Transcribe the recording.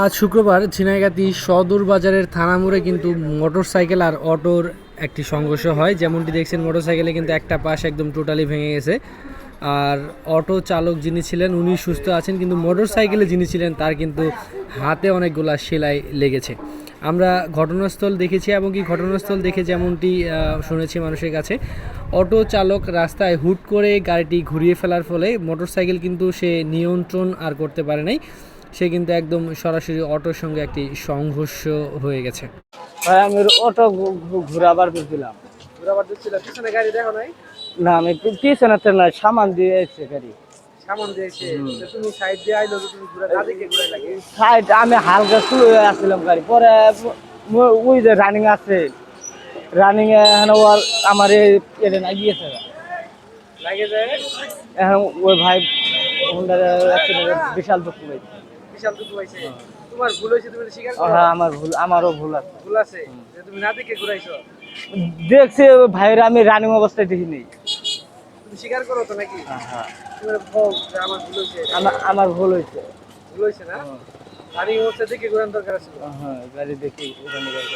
আজ শুক্রবার ঝিনাইগাতী সদর বাজারের থানা মোড়ে কিন্তু মোটরসাইকেল আর অটোর একটি সংঘর্ষ হয়। যেমনটি দেখছেন, মোটরসাইকেলে কিন্তু একটা পাশ একদম টোটালি ভেঙে গেছে। আর অটো চালক যিনি ছিলেন উনি সুস্থ আছেন, কিন্তু মোটরসাইকেলে যিনি ছিলেন তার কিন্তু হাতে অনেকগুলা সেলাই লেগেছে। আমরা ঘটনাস্থল দেখেছি এবং কি ঘটনাস্থল দেখে যেমনটি শুনেছি মানুষের কাছে, অটো চালক রাস্তায় হুট করে গাড়িটি ঘুরিয়ে ফেলার ফলে মোটরসাইকেল কিন্তু সে নিয়ন্ত্রণ আর করতে পারে নাই, সে কিন্তু একদম সরাসরি অটোর সঙ্গে একটি সংঘর্ষ হয়ে গেছে। ভাই আমি অটো ঘুরাবার দিচ্ছিলাম। ঘোরাবার দিচ্ছিল, পিছনে গাড়ি দেখো নাই? না আমি পিছনে তো না, সামান দিয়ে এসছে গাড়ি। সামন দিয়েছে, তুমি সাইড দিয়ে আইলো, তুমি ঘুরে না দেখে ঘুরে লাগে। সাইড আমি হালকা স্লো হয়ে আসছিলাম গাড়ি, পরে ওই যে রানিং আছে, রানিং এ এখন ওর আমার এটা না গিয়েছে লাগে যায়, এখন ওই ভাই হোন্ডার বিশাল দুঃখ পেয়েছে। বিশাল দুঃখ পাইছে। তোমার ভুল হয়েছে, তুমি স্বীকার করো। হ্যাঁ আমার ভুল, আমারও ভুল আছে। ভুল আছে যে তুমি না দেখে ঘুরাইছো। দেখছি ভাইয়ের আমি রানিং অবস্থায় দেখিনি। তুমি স্বীকার করো তো নাকি? হ্যাঁ তুমি বল যে আমার ভুল হয়েছে। আমার ভুল হয়েছে। ভুল হয়েছে না? গাড়ি হচ্ছে দেখে ঘুরান দরকার ছিল। হ্যাঁ গাড়ি দেখি ওখানে গাড়ি